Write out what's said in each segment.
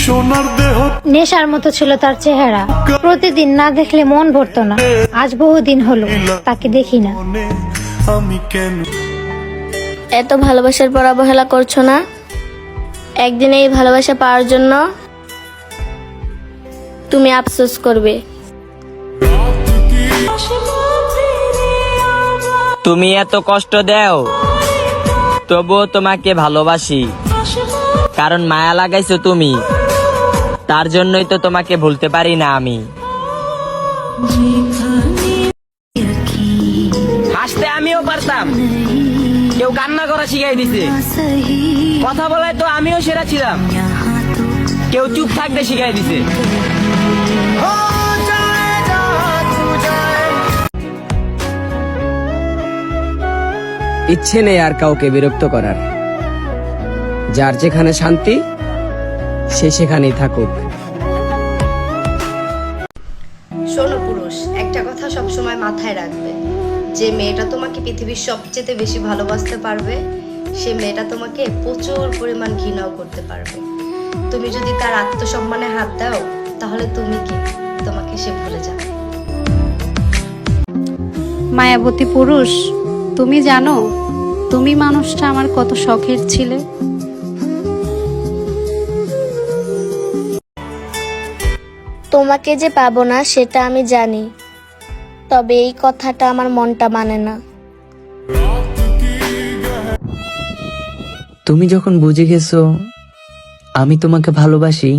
সোনার দেহ নেশার মতো ছিল তার চেহারা, প্রতিদিন না দেখলে মন ভরতো না। আজ বহুদিন হলো তাকে দেখি না। আমি কেন এত ভালোবাসার পর অবহেলা করছো না? একদিন এই ভালোবাসা পাওয়ার জন্য তুমি আফসোস করবে। তুমি এত কষ্ট দাও, তবুও তোমাকে ভালোবাসি, কারণ মায়া লাগাইছো তুমি, তার জন্যই তো তোমাকে ভুলতে পারি না আমি। হাসতে আমিও পারতাম, কেউ কান্না করা শিখাই দিছে। কথা বলায় তো আমিও সেরা ছিলাম, কেউ চুপ থাকতে শিখাই দিছে। ইচ্ছে নেই আর কাউকে বিরক্ত করার, যার যেখানে শান্তি সে সেখানেই থাকুক। শোনো পুরুষ, একটা কথা সবসময় মাথায় রাখবে, যে মেয়েটা তোমাকে পৃথিবীর সবচেয়ে বেশি ভালোবাসতে পারবে, সে মেয়েটা তোমাকে প্রচুর পরিমাণ ঘৃণাও করতে পারবে। তুমি যদি তার আত্মসম্মানে হাত দাও, তাহলে তুমি কি, তোমাকে সে ভুলে যাবে। মায়াবতী পুরুষ, তুমি জানো তুমি মানুষটা আমার কত শখের ছিলে। তোমাকে যে পাবো না সেটা আমি জানি, তবে এই কথাটা আমার মনটা মানে না। তুমি যখন বুঝে গেছো আমি তোমাকে ভালোবাসি,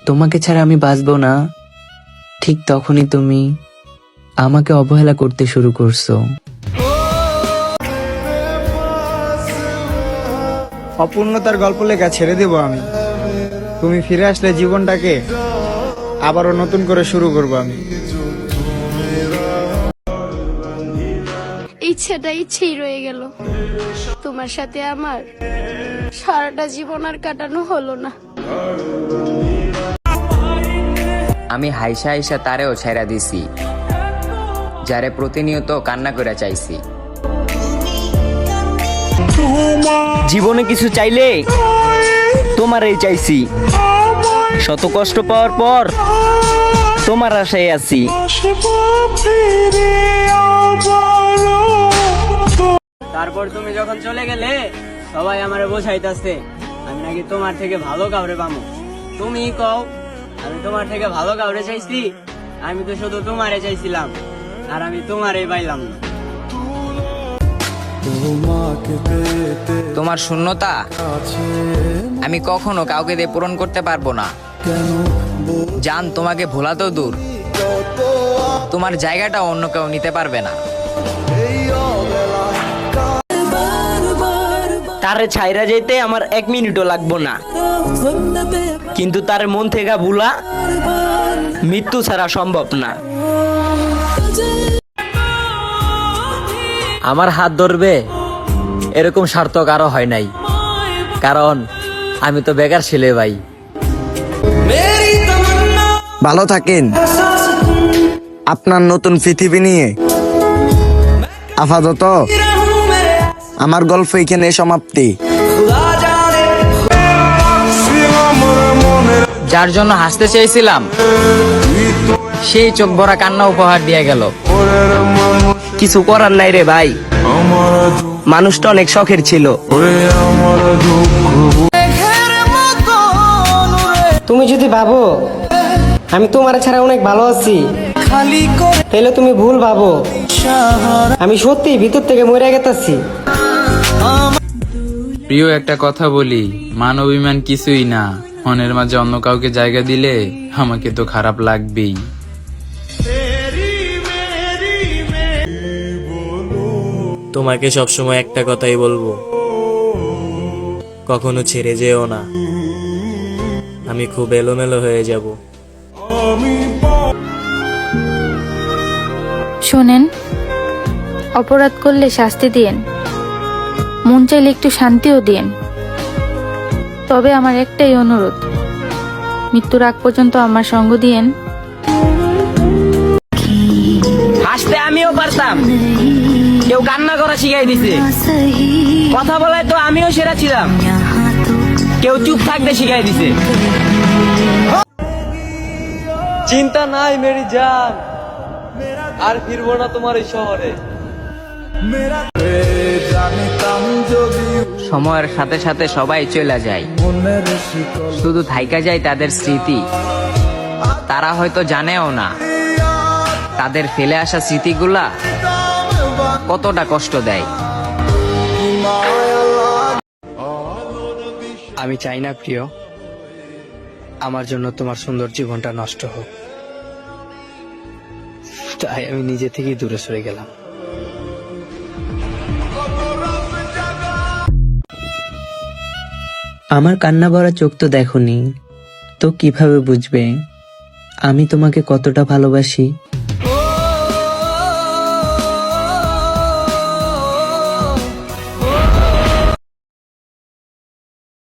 তোমাকে ছাড়া আমি বাঁচবো না, ঠিক তখনই তুমি আমাকে অবহেলা করতে শুরু করছো। অপূর্ণতার গল্প লেখা ছেড়ে দেব আমি, তুমি ফিরে আসলে জীবনটাকে আবারও নতুন করে শুরু করব আমি। ইচ্ছেটা ইচ্ছেই রয়ে গেল, তোমার সাথে আমার সারাটা জীবন আর কাটানো হলো না। আমি হাইসা হাইসা তারেও ছেড়া দিছি, যারে প্রতিনিয়ত কান্না করে চাইছি। জীবনে কিছু চাইলে তোমারই চাইছি, শত কষ্ট পাওয়ার পর তোমার আশায় আছি। তারপর তুমি যখন চলে গেলে সবাই আমারে বোঝাইতাছে আমি নাকি তোমার থেকে ভালো কাউরে পাবো। তুমি কও আমি তোমার থেকে ভালো কাউরে চাইছি? আমি তো শুধু তোমারে চাইছিলাম, আর আমি তোমারে পাইলাম না। তোমার শূন্যতা আমি কখনো কাউকে দিয়ে পূরণ করতে পারবো না। জান, তোমাকে ভোলা তো দূর, তোমার জায়গাটা অন্য কেউ নিতে পারবে না। তারে ছাইরা যেতে আমার 1 মিনিটও লাগবো না, কিন্তু তার মন থেকে ভুলা মৃত্যু ছাড়া সম্ভব না। আমার হাত ধরবে এরকম সার্থক আরো হয় নাই, কারণ আমি তো বেকার ছেলে ভাই। ভালো থাকেন আপনার নতুন পৃথিবী নিয়ে। আপাতত আমার গল্প এখানে সমাপ্তি। যার জন্য হাসতে চেয়েছিলাম সেই চোখ ভরা কান্না উপহার দিয়ে গেল। কিছু করার নাই রে ভাই, মানুষটা অনেক শখের ছিল। তুমি যদি ভাবো আমি তোমার ছাড়া অনেক ভালো আছি, তাহলে তুমি ভুল ভাবো। আমি সত্যি ভিতর থেকে মরে গেতাছি। প্রিয়, একটা কথা বলি, মান অভিমান কিছুই না, মনের মাঝে অন্য কাউকে জায়গা দিলে আমাকে তো খারাপ লাগবেই। তোমাকে সবসময় একটা কথাই বলবো, কখনো ছেড়ে যেও না, আমি খুব এলোমেলো হয়ে যাব। শোনেন, অপরাধ করলে শাস্তি দিয়েন, মন চাইলে একটু শান্তিও দিয়েন, তবে আমার একটাই অনুরোধ, মৃত্যুর আগ পর্যন্ত আমার সঙ্গ দিয়েন। হাসতে আমিও পারতাম, কেউ কান্না করা শিখাই দিছে। কথা বলায় তো আমিও সেরা ছিলাম, কেউ চুপ থাকতে শিখাই দিছে। চিন্তা নাই মেরি জান, আর ফিরবো না তোমার এই শহরে। সময়ের সাথে সাথে সবাই চলে যায়, শুধু থাইকা যায় তাদের স্মৃতি। তারা হয়তো জানেও না তাদের ফেলে আসা স্মৃতিগুলা কতটা কষ্ট দেয়। আমি চাই না প্রিয়, আমার জন্য তোমার সুন্দর জীবনটা নষ্ট হোক, তাই আমি নিজে থেকেই দূরে সরে গেলাম। আমার কান্না ভরা চোখ তো দেখোনি, তো কিভাবে বুঝবে আমি তোমাকে কতটা ভালোবাসি।